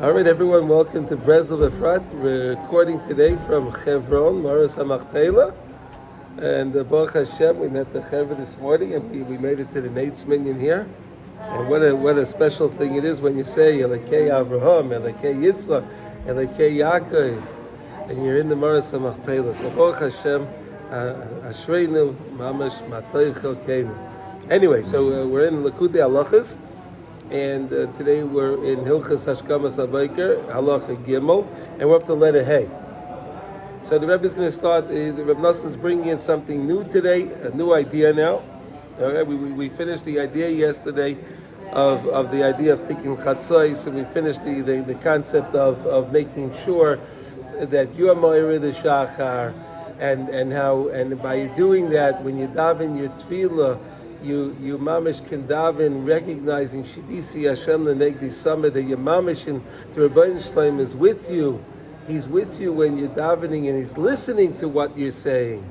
All right, everyone, welcome to Breslov Efrat. We're recording today from Hebron, מערת המכפלה. And Baruch Hashem, we met the Chevra this morning, and we made it to the Nates Minyan here. And what a special thing it is when you say Likutey Avraham, Likutey Yitzchak, Likutey Yaakov, and you're in the מערת המכפלה. So Baruch Hashem, Ashreinu, Mamash, Matay Chelkeinu. Anyway, so we're in Likutey HaLachos. And today we're in Hilchas Hashkamas Habayker, Halacha Gimel, and we're up to letter Hey. So the Rebbe is going to start, the Rebbe Nosson is bringing in something new today, a new idea now. All right, we finished the idea yesterday of the idea of picking chatzos, and we finished the concept of making sure that you are Ma'ira the Shachar, and by doing that, when you daven your tefillah, you mamish can daven, recognizing Shivisi Hashem Lenegdi Sameh, that your mamish and the Rebbeinu Shleim is with you. He's with you when you're davening, and he's listening to what you're saying,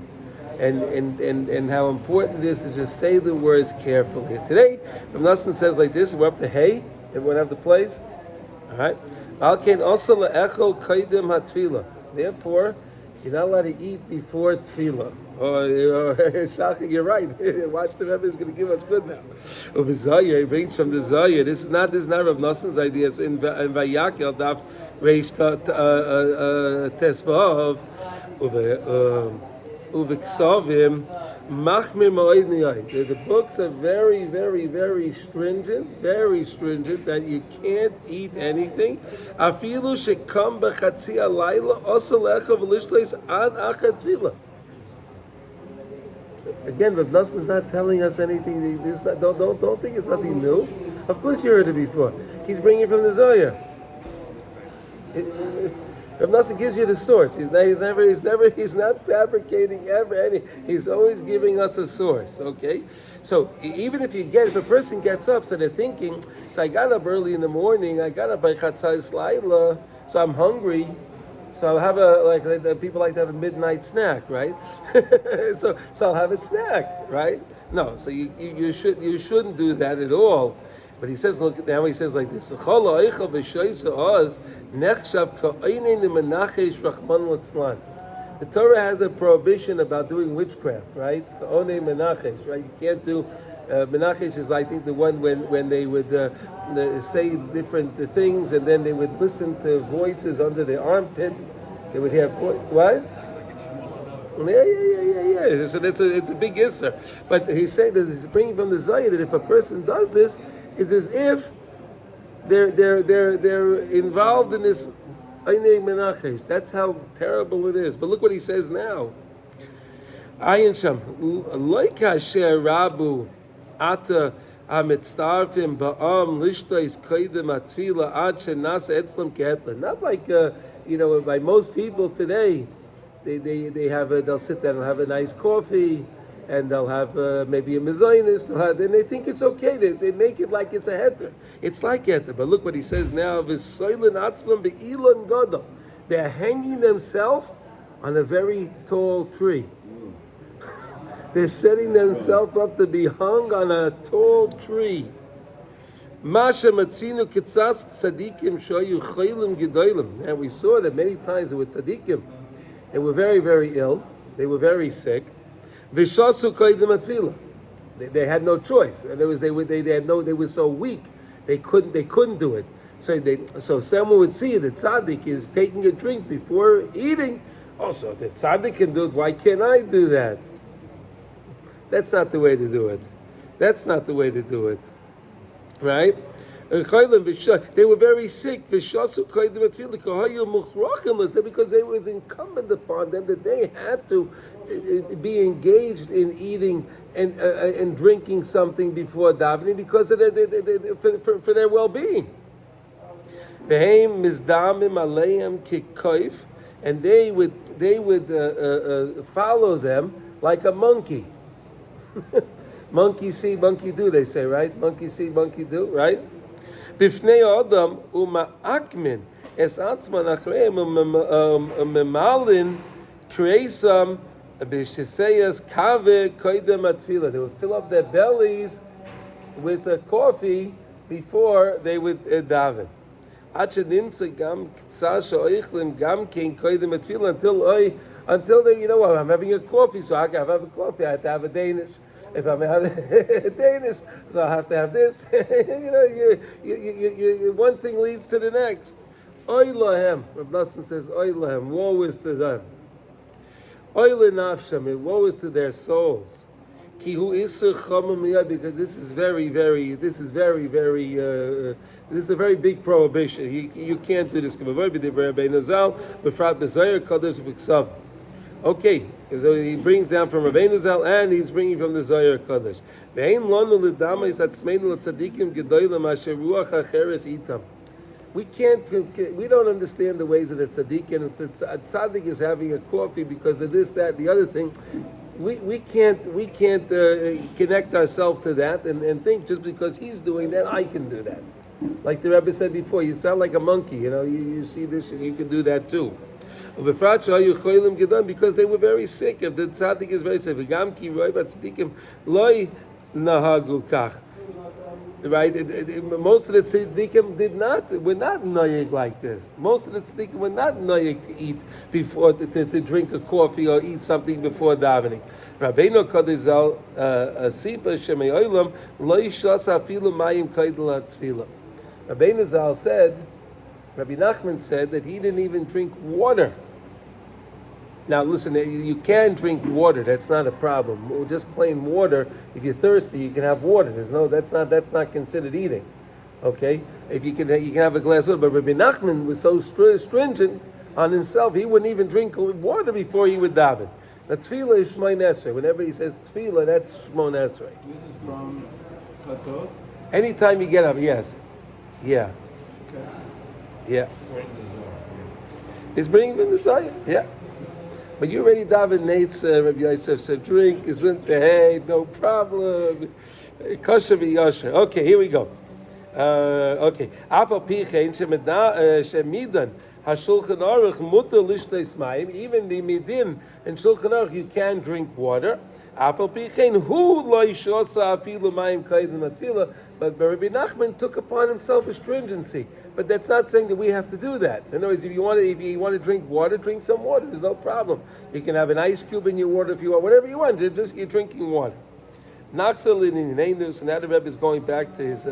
and how important it is to just say the words carefully. And today, Rebbe Nosson says like this. We're up to Hey. Everyone have the place? All right. Alkein also le'echol kaidem hatfila. Therefore, you're not allowed to eat before tefillah. Shachar, you're right. Watch the Rebbe is going to give us good now. Over Zayir, he brings from the Zayir. This is not Rav Nosson's idea. It's in Vayakel Daf Reish Tesvav Uveksavim Machmir Moed Niyai. The books are very, very, very stringent that you can't eat anything. Afilu shekam b'chatzi alayla osa lecha v'lishleis ad achat tefillah. Again, Rav Nosson is not telling us anything. Don't think it's nothing new. Of course, you heard it before. He's bringing it from the Zohar. Rav Nosson gives you the source. He's not fabricating ever. He's always giving us a source. Okay, so even if a person gets up, so they're thinking, so I got up early in the morning. I got up by chatzos laila, so I'm hungry. So I'll have people like to have a midnight snack, right? so I'll have a snack, right? No, so you shouldn't do that at all. But he says, look, now he says like this: the Torah has a prohibition about doing witchcraft, right? Right? You can't do. Menachesh is, I think, the one when they would say different things, and then they would listen to voices under their armpit. They would hear what? Yeah. So it's a big issur. But he's saying that he's bringing from the Zohar that if a person does this, it's as if they're involved in this Einei Menachesh. That's how terrible it is. But look what he says now. Ayin Sham like Hasher Rabu. Ata amitztarfim ba'am lishtais kaidem atfila ad shenasa etzlam kehetla. Not like by most people today, they'll sit there and have a nice coffee, and they'll have maybe a mezainis, and they think it's okay. They make it like it's a heter. It's like heter. But look what he says now: v'soilin atzmam be'ilan gadol. They're hanging themselves on a very tall tree. They're setting themselves up to be hung on a tall tree. Masha matzinu kitzas tzadikim shoyu chaylim gedolim. And we saw that many times with tzadikim, they were very, very ill. They were very sick. Vishasu kaidem atfila. They had no choice, and they were so weak they couldn't do it. So someone would see that tzaddik is taking a drink before eating. Also, the tzaddik can do it. Why can't I do that? That's not the way to do it. Right? They were very sick because it was incumbent upon them that they had to be engaged in eating and drinking something before davening because of for their well-being. And they would follow them like a monkey. Monkey see, monkey do, they say, right? Monkey see, monkey do, right? Bifnei Adam uma'akmin es atzman achreim umemalin kreisam b'shiseyas kave koidem atfila. They would fill up their bellies with coffee before they would daven. until they, I'm having a coffee, so I can have a coffee. I have to have a Danish. If I'm having a Danish, so I have to have this. You one thing leads to the next. Oy lahem. Rav Nosson says, Oy lahem. Woe is to them. Oy lenafshem. Woe is to their souls. Because this is very, this is a very big prohibition. You can't do this. Okay, so he brings down from Rabbeinu Zal and he's bringing from the Zohar Kodesh. We don't understand the ways of the tzaddik, and if the tzaddik is having a coffee because of this, that, the other thing, we can't connect ourselves to that and think just because he's doing that, I can do that. Like the Rebbe said before, you sound like a monkey, you see this and you can do that too. Because they were very sick. If the tzaddik is very sick, right? Most of the tzaddikim were not noyeg like this. Most of the tzaddikim were not noyeg to eat before, to drink a coffee or eat something before davening. Rabbeinu Kadizal Sipa Shemei Olam Lo Yishlas Afilu Mayim Kaidel HaTfilah. Rabbeinu Zal said, Rabbi Nachman said that he didn't even drink water. Now listen, you can drink water. That's not a problem. Just plain water. If you're thirsty, you can have water. That's not considered eating. Okay, if you can have a glass of water. But Rabbi Nachman was so stringent on himself, he wouldn't even drink water before he would daven. Now tefillah is Shmoneh Esrei. Whenever he says tefillah, that's Shmoneh Esrei. This is from Chatzos? Anytime you get up, yes, yeah, Okay. yeah. He's bringing from the Zohar, yeah. But you already daven Nate's, Rabbi Yosef said, drink, isn't the hay, no problem. Kosher v'yosher. Okay, here we go. Okay. Afal pichein shemidan hashulchan aruch mutar lishtais mayim. Even the midin and shulchan aruch you can drink water. Afal pichein hu lo yishosa afilu mayim kaidem atfila. But Rabbi Nachman took upon himself a stringency. But that's not saying that we have to do that. In other words, if you want to drink water, drink some water. There's no problem. You can have an ice cube in your water if you want, whatever you want. You're drinking water. Naxalin in Neus, and now the Rebbe is going back to his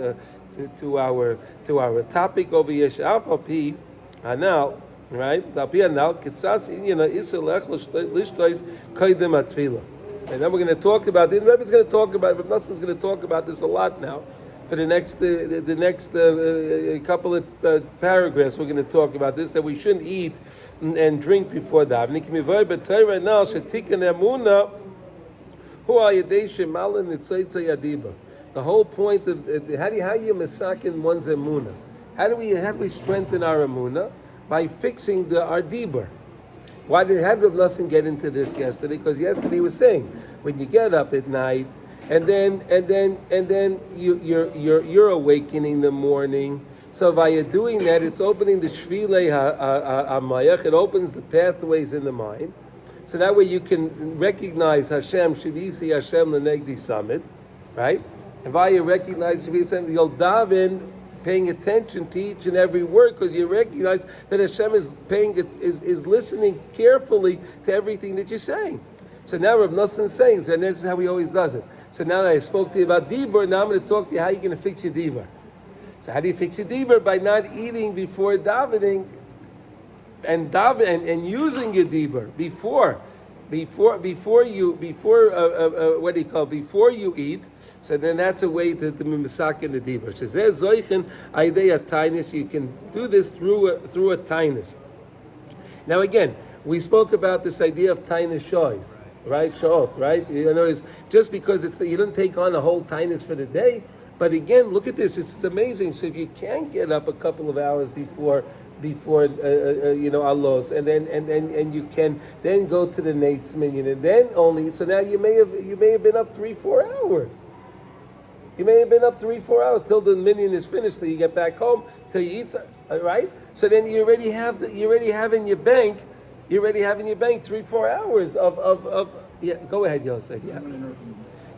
to our topic over Yesh Alpha P. Anal, right? Alpi Anal Kitzatz Inyana Iselech Lishtois Kaidem Atfila. And then we're going to talk about. The Rebbe is going to talk about. Rav Nosson is going to talk about this a lot now. For the next couple of paragraphs, we're going to talk about this, that we shouldn't eat and drink before davening. The whole point of how do you masakin one's emunah? How do we strengthen our emunah? By fixing our dibur. Why did Rav Nosson get into this yesterday? Because yesterday he was saying when you get up at night. And then you're awakening in the morning. So by doing that, it's opening the shvilei hamayach. It opens the pathways in the mind. So that way you can recognize Hashem Shivisi Hashem Lenegdi Summit, right? And by you recognize Shivisi, you'll daven paying attention to each and every word because you recognize that Hashem is listening carefully to everything that you're saying. So now Rav Nosson is saying, and that's how he always does it. So now that I spoke to you about dibur, now I'm going to talk to you how you're going to fix your dibur. So how do you fix your dibur? By not eating before davening, and using your dibur before you eat. So then that's a way to misak in the dibur. You can do this through a tainus. Now again, we spoke about this idea of tainus shoys. Right, short, right? It's just because you don't take on a whole tinus for the day. But again, look at this; it's amazing. So if you can get up a couple of hours before Allos, and you can then go to the Nate's minion, and then only. So now you may have been up 3-4 hours. You may have been up 3-4 hours till the minion is finished, till you get back home, till you eat. Right? So then you already have in your bank. You're already having your bank 3-4 hours of yeah. Go ahead, Yosef. Yeah.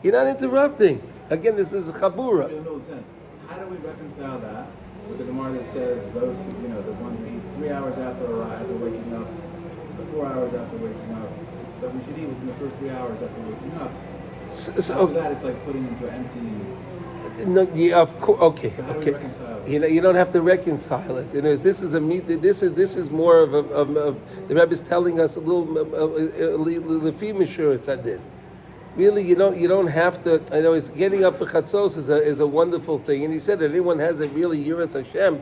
You're not interrupting. Again, this is a chabura. It makes no sense. How do we reconcile that with the Gemara that says those, the one who eats 3 hours after waking up, the 4 hours after waking up, it's that we should eat within the first 3 hours after waking up. So After that, it's like putting into empty. no, yeah, of course. Okay, So how do we okay. reconcile it? You don't have to reconcile it. This is more of the Rebbe is telling us a little lefi mishur sadin. Really, you don't have to. I know it's getting up for chatzos is a wonderful thing, and he said that anyone has a really yiras Hashem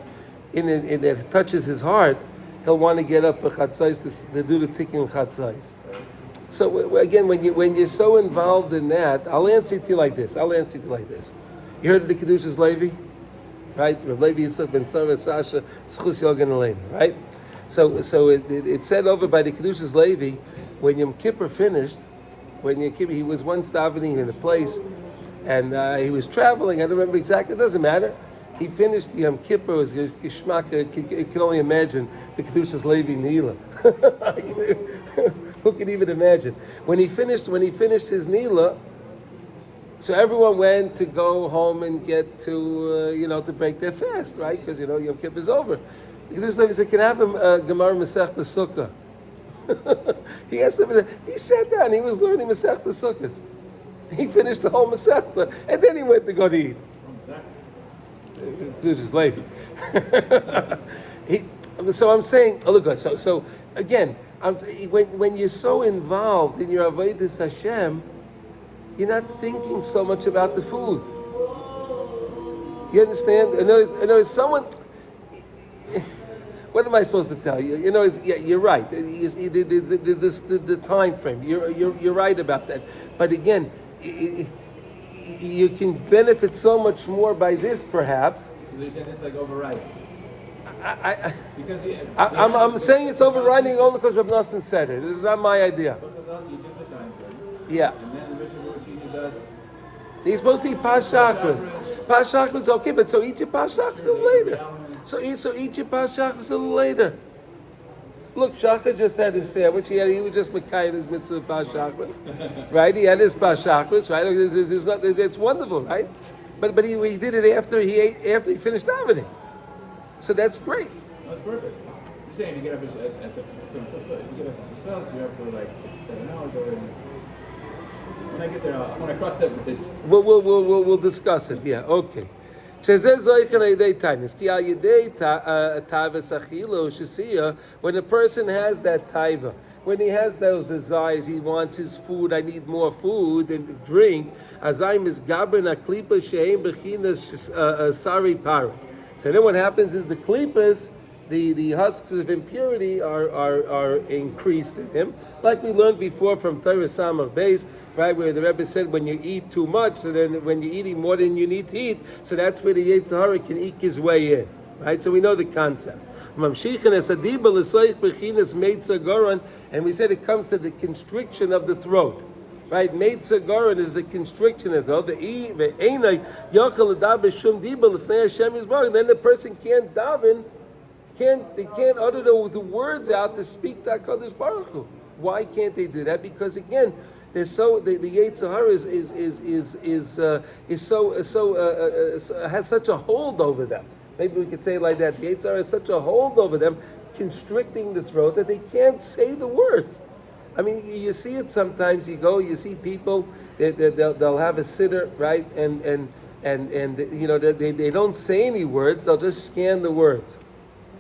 in it that touches his heart, he'll want to get up for chatzos to do the tikkun chatzos. So again, when you're so involved in that, I'll answer it to you like this. You heard of the Kedushas Levi, right? Rav Levi Yitzchak ben Sarah Sasha Schus Yogan Elena, right? So it said over by the Kedushas Levi when Yom Kippur finished. When Yom Kippur, he was once davening in a place, and he was traveling. I don't remember exactly. It doesn't matter. He finished Yom Kippur. It was Gishmak. You can only imagine the Kedushas Levi Nila. Who can even imagine? When he finished his Nila, so everyone went to go home and get to to break their fast, right? Because Yom Kippur is over. The Kedushas Levi said, "Can I have a Gemara Masechta Sukkah?" He asked him. He sat down. He was learning Masechta Sukkahs. He finished the whole Masechta, and then he went to go to eat. Kedushas Levi. So I'm saying, oh look, so again, when you're so involved in your avodas Hashem, you're not thinking so much about the food. You understand? And there's someone. What am I supposed to tell you? Yeah, you're right. There's the time frame. You're right about that. But again, you can benefit so much more by this, perhaps. So they're saying it's like overriding. I'm saying it's overriding only because Reb Nosson said it. This is not my idea. Because I'll teach us the time frame. Yeah. And then the Mishnah Berurah teaches us. He's supposed to eat Pashachas. Pashachas, okay, but so eat your Pashachas a little later. So eat your Pashachas a little later. Look, Shachar just had his sandwich. He was just Mekayim his mitzvah Pashachas, right? He had his Pashachas, right? It's wonderful, right? But he did it after he finished davening. So that's great. That's perfect. You're saying if you get up at the cells, you're up for like 6-7 hours already. When I get there, when I cross that bridge. We'll discuss it. Yeah. Okay. When a person has that taiva, when he has those desires, he wants his food. I need more food and drink. So then what happens is the klipas, the husks of impurity are increased in him, like we learned before from Torah Samach Beis, right, where the Rebbe said when you eat too much, so then when you're eating more than you need to eat, so that's where the Yetzer Hara can eke his way in, right? So we know the concept. And we said it comes to the constriction of the throat. Right, Meitza Goran is the constriction of the then the person can't daven, they can't utter the words out to speak to HaKadosh Baruch Hu. Why can't they do that? Because again, they're so the Yetzer Hara has such a hold over them. Maybe we could say it like that. The Yetzer Hara has such a hold over them, constricting the throat that they can't say the words. I mean, you see it sometimes. You see people they'll have a sitter, right, and they don't say any words. They'll just scan the words.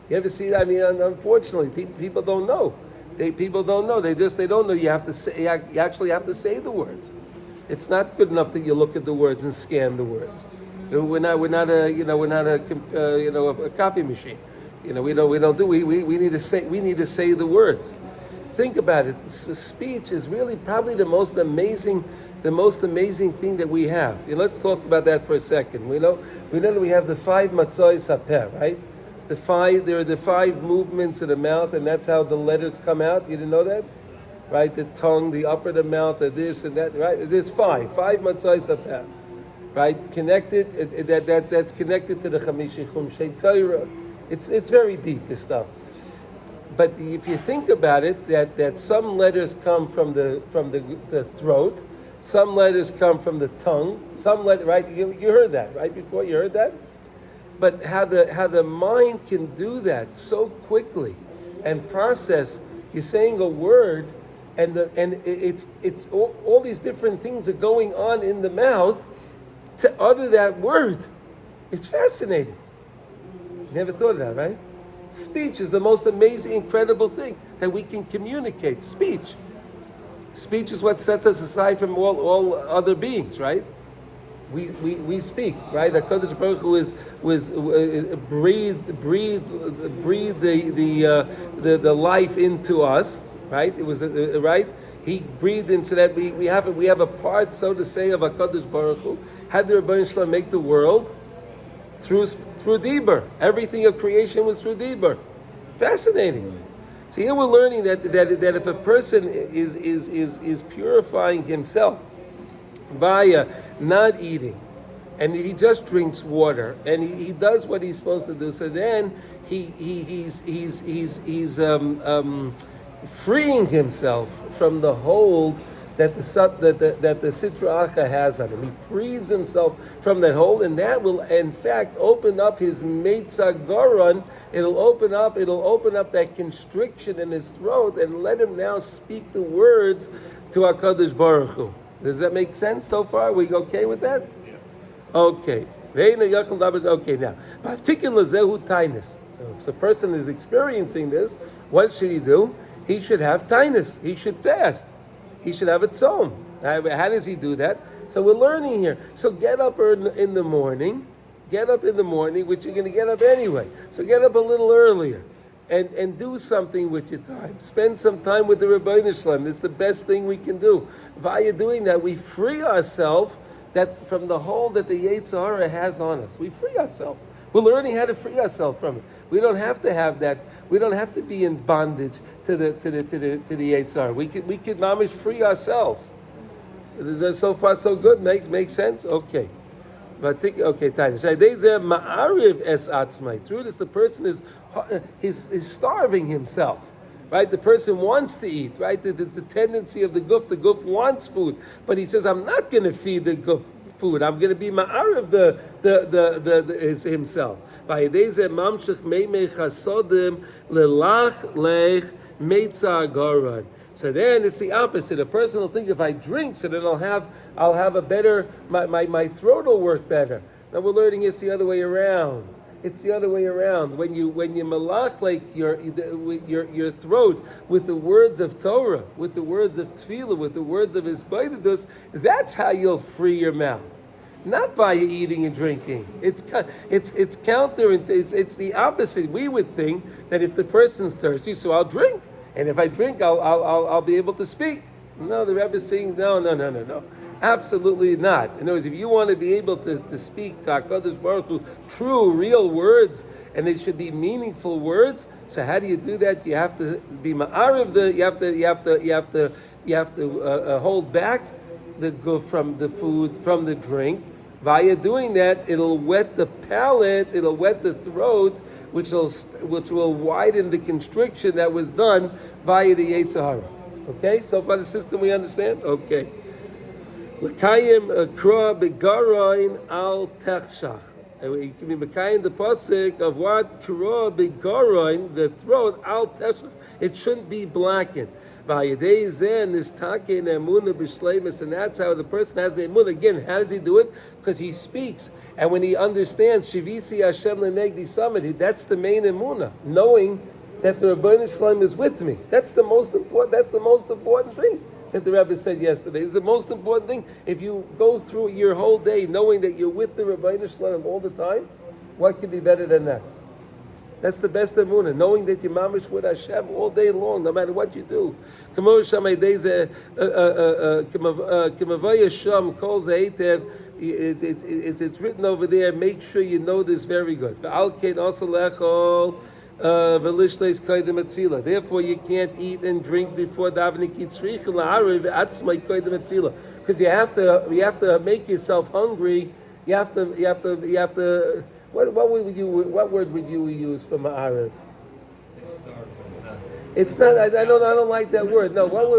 You ever see that? I mean, unfortunately, people don't know. People don't know. They don't know. You actually have to say the words. It's not good enough that you look at the words and scan the words. We're not a copy machine. We need to say the words. Think about it. Speech is really probably the most amazing thing that we have. Let's talk about that for a second. We know that we have the 5 matzois haper, right? There are the 5 movements of the mouth, and that's how the letters come out. You didn't know that, right? The tongue, the upper of the mouth, the this and that, right? There's 5 matzois haper, right? Connected. That's connected to the Chamishi Chumshei Torah. It's very deep, this stuff. But if you think about it, that some letters come from the throat, some letters come from the tongue, right? You heard that, right? Before you heard that? But how the mind can do that so quickly and process. You're saying a word, and it's all these different things are going on in the mouth to utter that word. It's fascinating. Never thought of that, right? Speech is the most amazing, incredible thing that we can communicate. Speech. Speech is what sets us aside from all other beings, right? We speak, right? HaKadosh Baruch Hu breathed the life into us, right? It was right. He breathed into that. We have a part, so to say, of HaKadosh Baruch Hu. How did Rebbeinu Shalom make the world? Through Dibur. Everything of creation was through Dibur. Fascinating. So here we're learning that if a person is purifying himself via not eating, and he just drinks water, and he does what he's supposed to do, so then he's freeing himself from the hold that the Sitra Achra has on him. He frees himself from that hold, and that will, in fact, open up his Meitzah Goron. It'll open up that constriction in his throat, and let him now speak the words to HaKadosh Baruch Hu. Does that make sense so far? Are we okay with that? Yeah. Okay. Okay, now. So if a person is experiencing this, what should he do? He should have tainus. He should fast. He should have a tzom. How does he do that? So we're learning here. So get up in the morning. Get up in the morning, which you're going to get up anyway. So get up a little earlier. And do something with your time. Spend some time with the Rebbeinu Shalom. It's the best thing we can do. Via doing that, we free ourselves from the hold that the Yetzer Hara has on us. We free ourselves. We're learning how to free ourselves from it. We don't have to have that. We don't have to be in bondage to the Yetzer Hara. We could mamish free ourselves. So far, so good. Make sense? Okay. Okay, time. Through this, the person is starving himself, right? The person wants to eat, right? There's the tendency of the guf. The guf wants food, but he says, "I'm not going to feed the guf food. I'm going to be ma'ariv himself." So then it's the opposite. A person will think, if I drink, so then I'll have a better, my throat will work better. Now we're learning it's the other way around. It's the other way around. When you malach like your throat with the words of Torah, with the words of Tefillah, with the words of Hisbodedus, that's how you'll free your mouth. Not by eating and drinking. It's counter. It's the opposite. We would think that if the person's thirsty, so I'll drink. And if I drink, I'll be able to speak. No, the Rebbe is saying, no. Absolutely not. In other words, if you want to be able to speak to HaKadosh Baruch Hu true, real words, and they should be meaningful words, so how do you do that? You have to be ma'ariv, you have to hold back the guf from the food, from the drink. Via doing that, it'll wet the palate, it'll wet the throat, which will widen the constriction that was done via the Yetzer Hara. Okay, so far the system we understand? Okay. L'kayim kra begaroin al techshach. You can be mekayim the pasuk of what? Kra begaroin, the throat, al techshach. It shouldn't be blackened. And that's how the person has the emunah. Again, how does he do it? Because he speaks, and when he understands Shivisi Hashem lenegdi summit, that's the main emunah, knowing that the Rebbeinu Shalom is with me. That's the most important. That's the most important thing that the Rebbe said yesterday. It's the most important thing. If you go through your whole day knowing that you're with the Rebbeinu Shalom all the time, what could be better than that? That's the best emunah, knowing that you're mamish with Hashem all day long, no matter what you do. It's written over there. Make sure you know this very good. Therefore, you can't eat and drink before davening, because you have to make yourself hungry. You have to. What word would you use for ma'ariv? It's starving. It's not. I don't like that word. No. What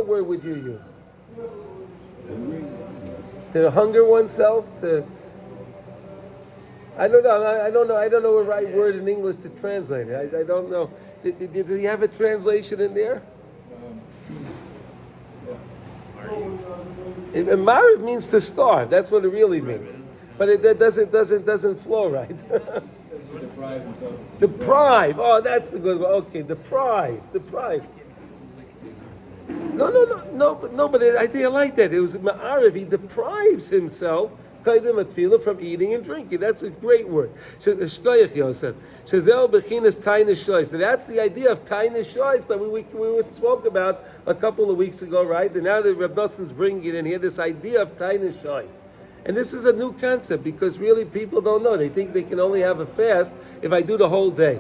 word would you use? To hunger oneself, to I don't know. I don't know. I don't know a right word in English to translate it. I don't know. Did you have a translation in there? Mariv means to starve. That's what it really means. But it doesn't flow right. Deprive. Oh, that's the good one. Okay, deprive. But I think I like that. It was Ma'ariv. He deprives himself from eating and drinking. That's a great word. That's the idea of tainus shoys that we spoke about a couple of weeks ago, right? And now that Reb Noson's bringing it in here, this idea of tainus shoys. And this is a new concept because really people don't know. They think they can only have a fast if I do the whole day.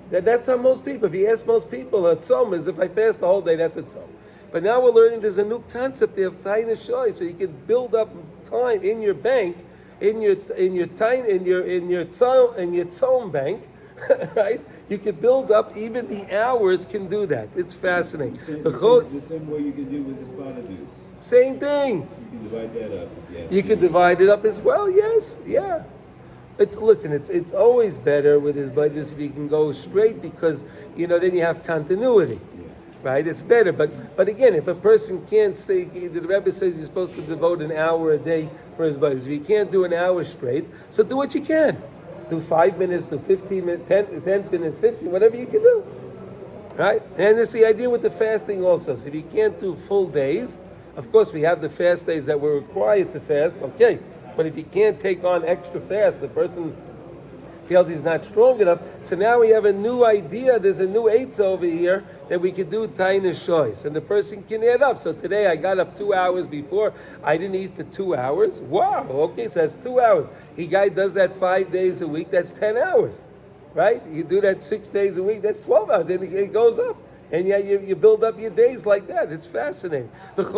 That's how most people, if you ask most people, a tzom is if I fast the whole day, that's a tzom. But now we're learning there's a new concept there of tainus shoys, so you can build up time in your bank, in your tzom bank, right? You can build up, even the hours can do that. It's fascinating. The same way you can do with the spotted juice. Same thing. You can divide that up. Yes. You can divide it up as well. Yes, yeah. It's always better with his budgets if you can go straight because then you have continuity. Right, it's better, but again, if a person can't stay, the Rebbe says you're supposed to devote an hour a day for his buddies. If you can't do an hour straight, so do what you can. Do 5 minutes, do 15 minutes, 10 minutes, 15, whatever you can do. Right, and it's the idea with the fasting also. So if you can't do full days, of course we have the fast days that we're required to fast. Okay, but if you can't take on extra fast, the person feels he's not strong enough. So now we have a new idea. There's a new eitz over here that we could do tainus shoys, and the person can add up. So today I got up 2 hours before. I didn't eat for 2 hours. Wow. Okay, so that's 2 hours. He guy does that 5 days a week. That's 10 hours, right? You do that 6 days a week. That's 12 hours. Then it goes up. And yeah, you build up your days like that. It's fascinating. Via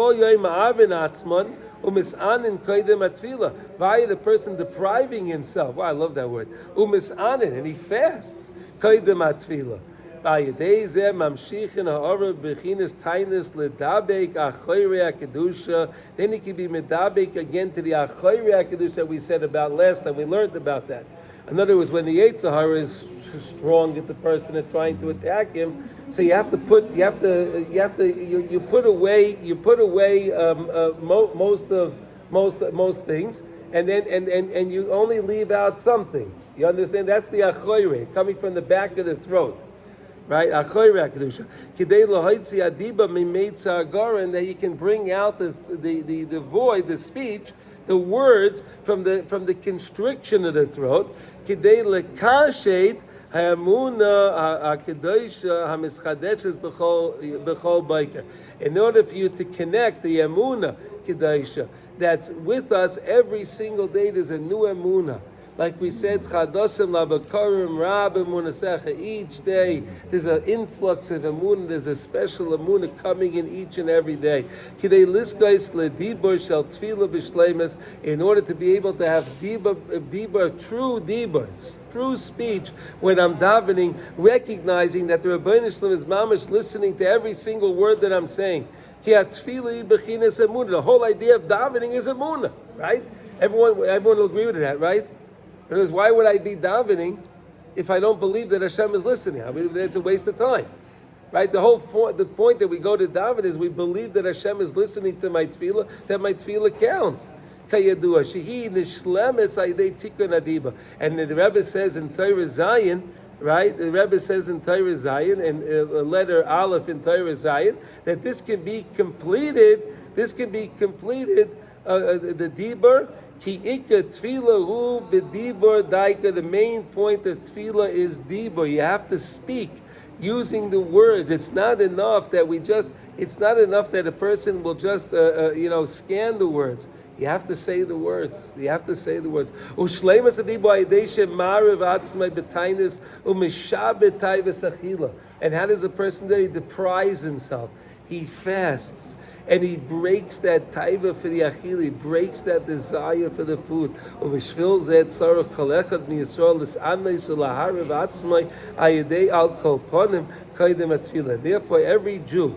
the person depriving himself. Wow, I love that word. And he fasts. Then he can be medabek again to the achoyrei kedusha that we said about last time. We learned about that. In other words, when the Yetzer Hara is strong at the person and trying to attack him, so you put away most things, and then you only leave out something. You understand? That's the achoyrei coming from the back of the throat. Right, achoyrei kedusha. Kidei lohaitzi adiba mimeitza agara, and that you can bring out the void, the speech, the words from the constriction of the throat. Kidei lekashet ha'amuna ha'kedosha ha'mischadeshes b'chol biker. In order for you to connect the amuna kedosha that's with us every single day, there's a new amuna. Like we said, Chadoshim Labakarim Rab Emunasecha. Each day there's an influx of emunah. There's a special emunah coming in each and every day. Kidei liskais ledibur shel tefillah b'shleimus. In order to be able to have true speech when I'm davening, recognizing that the Rebbeinu Shalom is mamish listening to every single word that I'm saying. Ki atfili b'chinas emunah. The whole idea of davening is emunah, right? Everyone will agree with that, right? Because why would I be davening if I don't believe that Hashem is listening? I mean, it's a waste of time, right? The point that we go to daven is we believe that Hashem is listening to my tefillah, that my tefillah counts. And the Rebbe says in Torah Zion, right? The Rebbe says in Torah Zion, and letter Aleph in Torah Zion, that this can be completed. The dibur. Ki ikka tefillah hu b'dibur daika. The main point of tefillah is dibur. You have to speak using the words. It's not enough that a person will just scan the words. You have to say the words. Ushleimas adibu aydeshe marav atzmai b'tainis u'mishabet taivas achila. And how does a person do? He deprives himself. He fasts. And he breaks that taiva for the achil. He breaks that desire for the food. Therefore, every Jew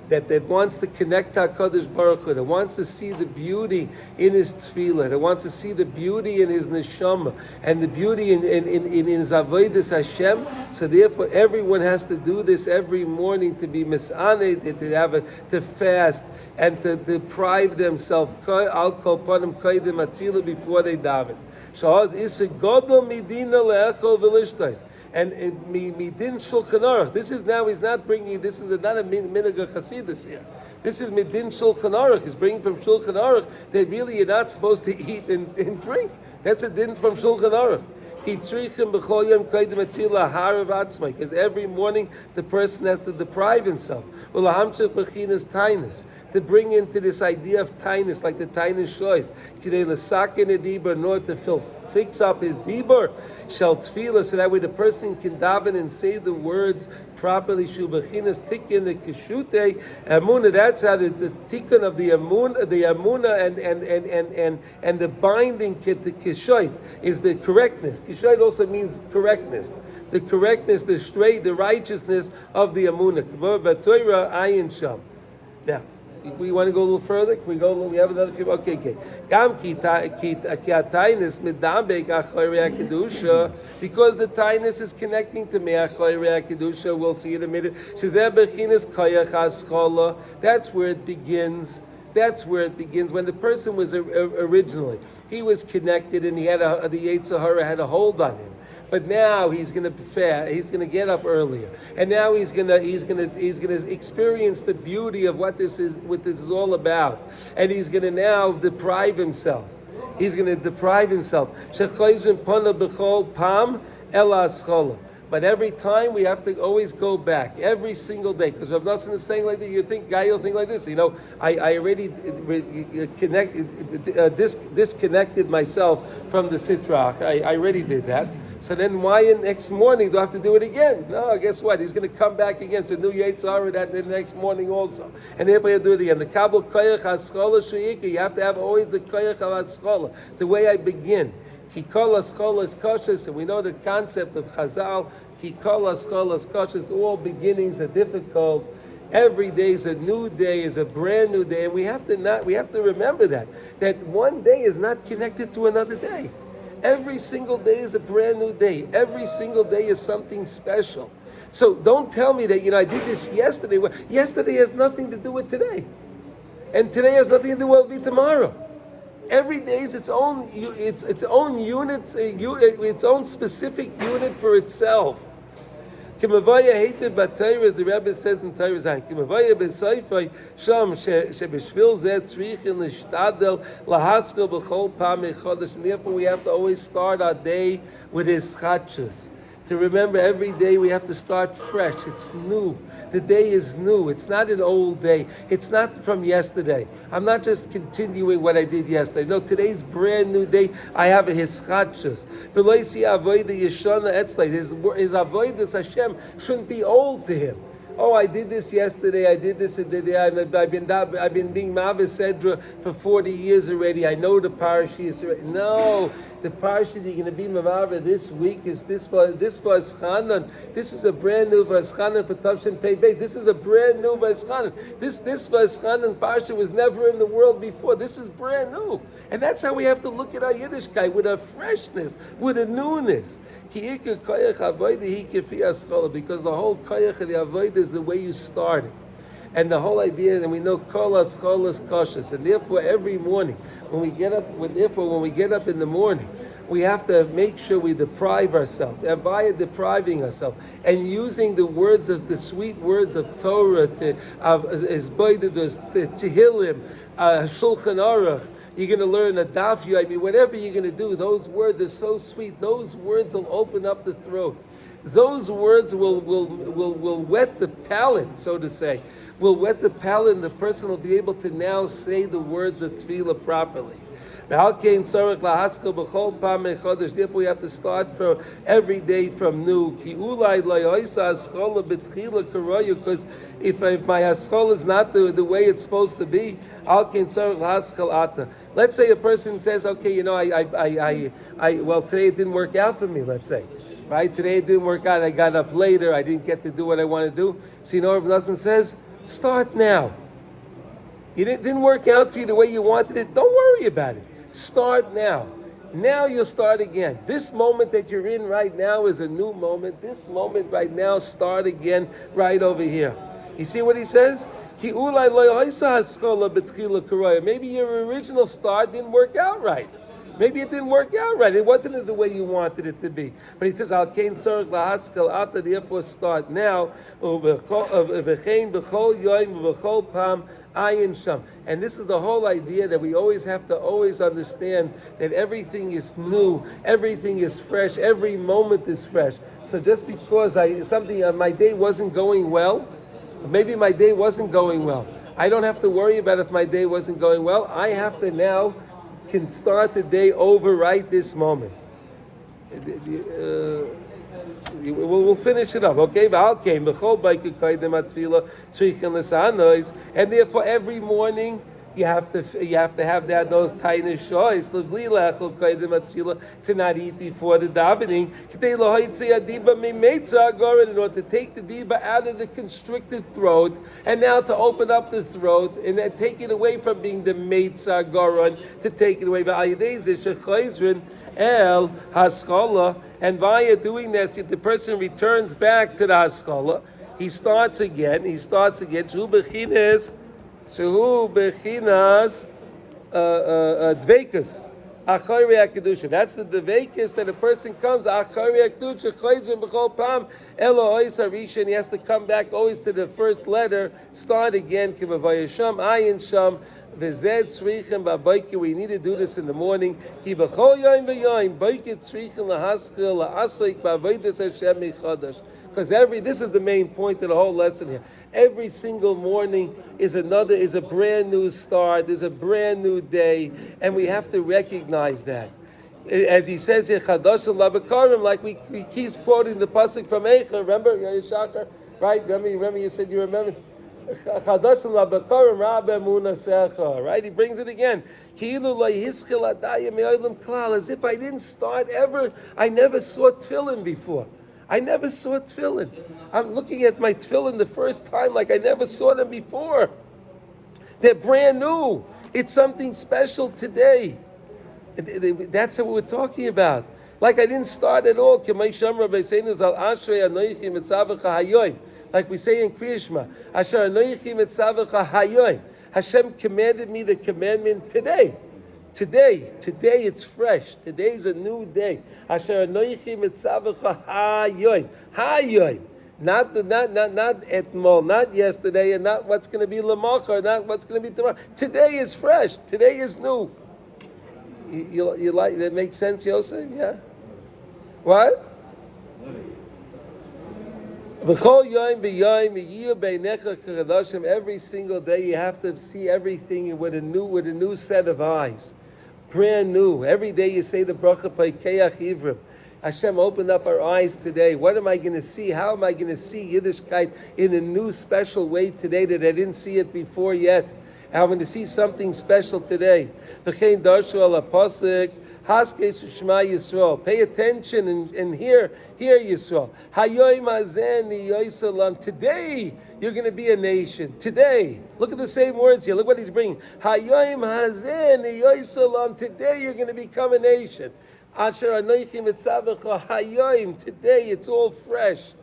that wants to connect to HaKadosh Baruch Hu, that wants to see the beauty in his tefillah, that wants to see the beauty in his neshama, and the beauty in his avodas Hashem. So therefore, everyone has to do this every morning, to be misaned, to fast, and to deprive themselves al kol panim koydem atfilah before they daven. Shahaz isa godol midina leechol v'lishtais. And midin shulchan aruch. This is now, he's not bringing, this is not a minhag chasidus here. This is midin shulchan aruch. He's bringing from shulchan aruch that really you're not supposed to eat and drink. That's a din from shulchan aruch. Because every morning the person has to deprive himself. To bring into this idea of tainus, like the tainus shoys, in order to fix up his dibur, shall tefillah, so that way the person can daven and say the words properly. Shubachinas tikkun the keshute amuna. That's how it's the tikkun of the amuna and the binding to keshoit is the correctness. Keshoit also means correctness. The correctness, the straight, the righteousness of the amuna. Now, we want to go a little further. Can we go? We have another few. Okay. Because the tainus is connecting to me'achorei kedusha. We'll see in a minute. That's where it begins. That's where it begins. When the person was originally, he was connected, and he had the Yetzer Hara had a hold on him. But now he's going to fast. He's going to get up earlier, and now he's going to experience the beauty of what this is all about, and he's going to now deprive himself. He's going to deprive himself. But every time we have to always go back, every single day, because Rav Nosson is saying like that. You think Guy will think like this. I already disconnected myself from the sitrach. I already did that. So then why in next morning do I have to do it again? No, guess what? He's going to come back again to new Yetzer Hara that the next morning also. And therefore you do it again. The Kabul Koyach HaSchola She'ika, you have to have always the Koyach HaSchola, the way I begin. Kikol HaSchola is kosher, and we know the concept of Chazal. Kikol HaSchola is kosher. All beginnings are difficult. Every day is a new day, is a brand new day, and we have to remember that one day is not connected to another day. Every single day is a brand new day. Every single day is something special. So don't tell me that, I did this yesterday. Well, yesterday has nothing to do with today. And today has nothing to do with what will be tomorrow. Every day is its own unit, its own specific unit for itself. Kimavaya hated Batayr, as the Rebbe says in Torah Zayin. Kimavaya b'Seifai Sham shebeshvil zeh tzrichin l'shtadel lahaskel b'chol pam echodesh. And therefore, we have to always start our day with his chachas. To remember every day we have to start fresh. It's new. The day is new. It's not an old day. It's not from yesterday. I'm not just continuing what I did yesterday. No, today's brand new day. I have a hischachus. His avodas Hashem shouldn't be old to him. Oh, I did this yesterday. I did this today. I've been being Mavis Sedra for 40 years already. I know the parashas already. No, the parasha that you're going to be Mavava this week is this for Eschanan. This is a brand new Eschanan for Tavshin Pei Beit. This is a brand new Eschanan. This for Eschanan parasha was never in the world before. This is brand new, and that's how we have to look at our Yiddishkeit, with a freshness, with a newness. Because the whole koyach of the avodah is the way you start it. And the whole idea, and we know kol haschol is kosher, and therefore every morning when we get up in the morning, we have to make sure we deprive ourselves, and by depriving ourselves and using the words of the sweet words of Torah, Tehillim, Shulchan Aruch. You're going to learn a daf, whatever you're going to do, those words are so sweet. Those words will open up the throat. Those words will wet the palate, so to say. Will wet the palate, and the person will be able to now say the words of tefillah properly. Therefore, we have to start for every day from new. Because if my haschol is not the way it's supposed to be, let's say a person says, okay, well, today it didn't work out for me, let's say. Right? Today it didn't work out. I got up later. I didn't get to do what I want to do. So what Nosson says? Start now. It didn't work out for you the way you wanted it. Don't worry about it. Start now. Now you'll start again. This moment that you're in right now is a new moment. This moment right now, start again right over here. You see what he says? Maybe your original start didn't work out right. Maybe it didn't work out right. It wasn't the way you wanted it to be. But he says, therefore start now. And this is the whole idea that we always have to always understand that everything is new, everything is fresh, every moment is fresh. So just because my day wasn't going well, maybe my day wasn't going well, I don't have to worry about if my day wasn't going well. I have to now can start the day over right this moment. We'll finish it up, okay? And therefore, every morning you have to have those tiny shoys to not eat before the davening in order to take the diba out of the constricted throat and now to open up the throat and then take it away from being the meitzah garon to take it away. El haskala, and via doing this, if the person returns back to the haskala, he starts again. Shehu bechinas dveikus acharei kedusha. That's the dveikus that a person comes acharei kedusha chayzrim b'chol pam elo ois harishon. He has to come back always to the first letter. Start again. Kivavayasham ayin sham. We need to do this in the morning. Because this is the main point of the whole lesson here. Every single morning is a brand new start, is a brand new day, and we have to recognize that. As he says here, like we keep quoting the pasuk from Eicha. Remember, Yishachar, right? Remember, you said you remember. Right? He brings it again. As if I didn't start ever. I never saw tefillin before. I'm looking at my tefillin the first time like I never saw them before. They're brand new. It's something special today. That's what we're talking about. Like I didn't start at all. Like we say in Kriyishma, Asher anoichi mitzavecha hayoim. Hashem commanded me the commandment today. Today it's fresh. Today's a new day. Asher anoichi mitzavecha hayoim. Not etmol, not yesterday, and not what's going to be lamachar, not what's going to be tomorrow. Today is fresh. Today is new. You like that? Makes sense, Yosef? Yeah. What? Every single day you have to see everything with a new set of eyes, brand new. Every day you say the bracha Paikeach Ivrim. Hashem, open up our eyes today. What am I going to see? How am I going to see Yiddishkeit in a new special way today that I didn't see it before yet? I'm going to see something special today. V'chein darshu ala pasuk. Haskes Shema Yisrael. Pay attention and hear Yisrael. Hayoim hazen yoisalam. Today you're going to be a nation. Today, look at the same words here. Look what he's bringing. Hayoim hazen yoisalam. Today you're going to become a nation. Asher anoichim etzavecha hayoim. Today it's all fresh.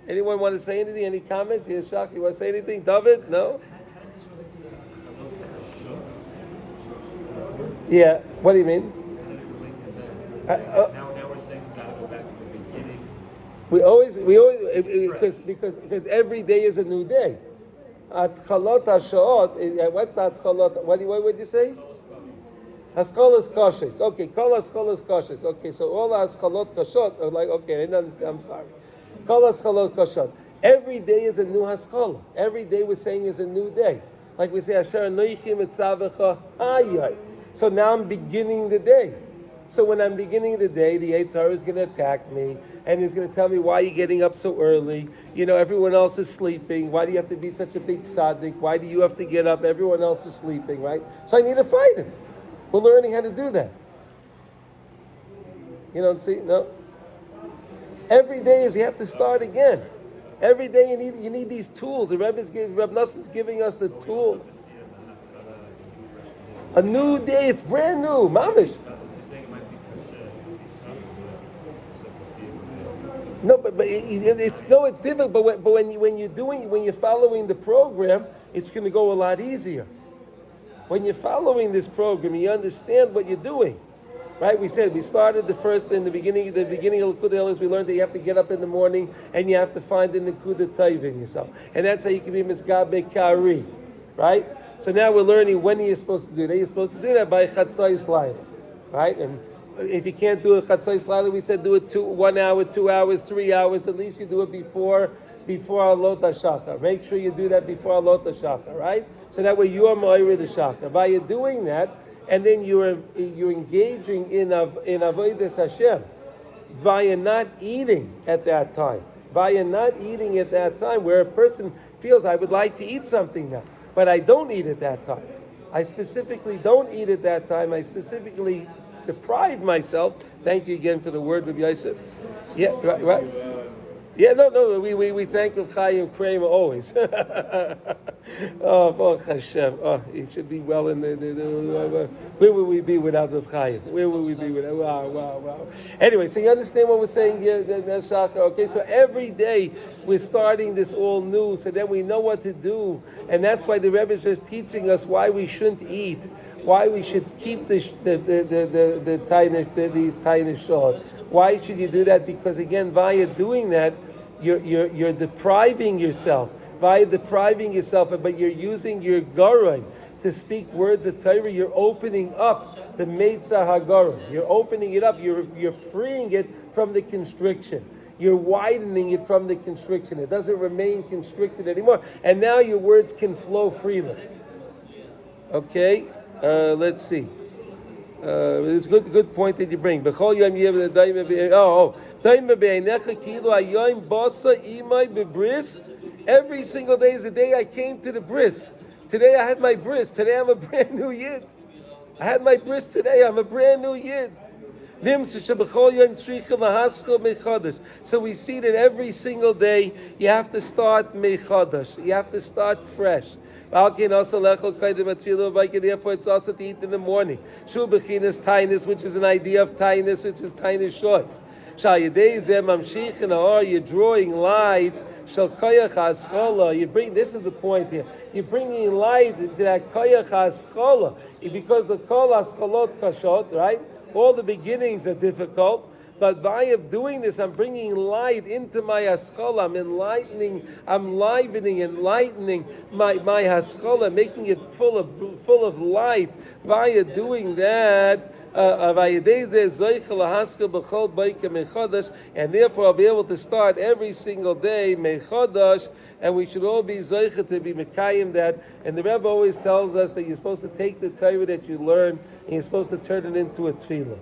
Anyone want to say anything? Any comments? Yes, Shach, you want to say anything? David? No. Yeah, what do you mean? Now we're saying we gotta go back to the beginning. We always because every day is a new day. Atchalot hashaot. What's that atchalot? What would you say? Haschalos koshes. Okay, kol haschalos koshes. Okay, so all haschalot kashot are like, okay, I didn't understand. I'm sorry. Kol haschalot kashot. Every day is a new haschal. Every day we're saying is a new day. Like we say, Asher noichim etzavecha hayay. So now I'm beginning the day. So when I'm beginning the day, the Yetzer Hara is going to attack me, and he's going to tell me, why are you getting up so early? You know, everyone else is sleeping. Why do you have to be such a big tzaddik? Why do you have to get up? Everyone else is sleeping, right? So I need to fight him. We're learning how to do that. You don't see? No. Every day is you have to start again. Every day you need these tools. The Reb Nassan's giving us the tools. To see it as a hafkala, like A new day, it's brand new, mamish. So you're saying it might be kosher, so to see it. No, but it's different. But when you're following the program, it's going to go a lot easier. When you're following this program, you understand what you're doing, right? We started in the beginning of Likutey HaLachos. We learned that you have to get up in the morning and you have to find the Nekuda Taiv in yourself, and that's how you can be Misgabe Kari, right? So now we're learning when you're supposed to do that. You're supposed to do that by Chatzos Laila, right? And if you can't do it Chatzos Laila, we said do it 1 hour, 2 hours, 3 hours. At least you do it before Alot HaShachar. Make sure you do that before Alot HaShachar, right? So that way you are Ma'ira the Shachar. By you doing that, and then you're engaging in Avodas Hashem, via not eating at that time. Via not eating at that time, where a person feels, I would like to eat something now, but I don't eat at that time. I specifically don't eat at that time. I specifically deprive myself. Thank you again for the word, Rabbi Yosef. Yeah, right. Yeah, no. We thank Rav Chaim Kramer always. Oh, Baruch Hashem. Oh, he should be well in the where would we be without Rav Chaim? Where would we be without? Wow. Anyway, so you understand what we're saying here, Shachar? Okay, so every day we're starting this all new, so then we know what to do, and that's why the Rebbe is just teaching us why we shouldn't eat, why we should keep these tiny shots. Why should you do that? Because again, via doing that, you're depriving yourself. By depriving yourself, but you're using your garay to speak words of Torah. You're opening up the Meitzah HaGaray. You're opening it up. You're freeing it from the constriction. You're widening it from the constriction. It doesn't remain constricted anymore. And now your words can flow freely. Okay, let's see. It's a good point that you bring. Every single day is the day I came to the bris. Today I had my bris. Today I'm a brand new yid. I had my bris today. I'm a brand new yid. So we see that every single day you have to start mechadash. You have to start fresh. Therefore, it's also to eat in the morning. Shul bechinas tainis, which is an idea of tainis, which is tainis shorts. You're drawing light. You bring. This is the point here. You're bringing light into that koyach haschola, because the kol hascholot kashot, right? All the beginnings are difficult, but by doing this, I'm bringing light into my haschola. I'm enlightening my haschola, making it full of light. Via doing that, and therefore I'll be able to start every single day mechadash, and we should all be zeicha to be mekayim that. And the Rebbe always tells us that you're supposed to take the Torah that you learn and you're supposed to turn it into a tefillah.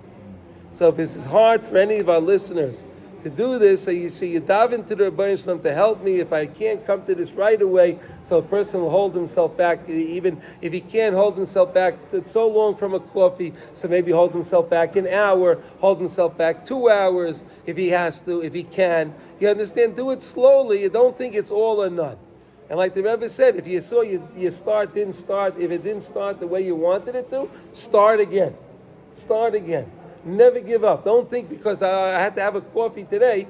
So if this is hard for any of our listeners to do this, so you daven to the Rebbeinu Shalom to help me if I can't come to this right away, so a person will hold himself back, even if he can't hold himself back so long from a coffee, so maybe hold himself back an hour, hold himself back 2 hours if he has to, if he can. You understand? Do it slowly. You don't think it's all or none. And like the Rebbe said, if you saw your start didn't start, if it didn't start the way you wanted it to, start again. Start again. Never give up. Don't think because I had to have a coffee today,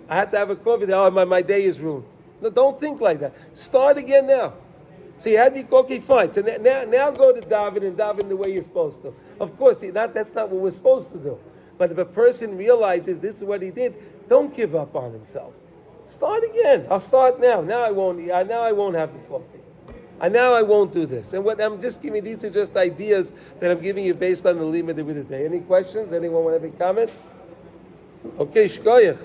my day is ruined. No, don't think like that. Start again now. So you had your coffee, fine. So now go to Davening and Daven the way you're supposed to. Of course, that's not what we're supposed to do. But if a person realizes this is what he did, don't give up on himself. Start again. I'll start now. Now I won't have the coffee. And now I won't do this. And what I'm just giving, these are just ideas that I'm giving you based on the limit of the day. Any questions? Anyone want to have any comments? Okay, shkoyach.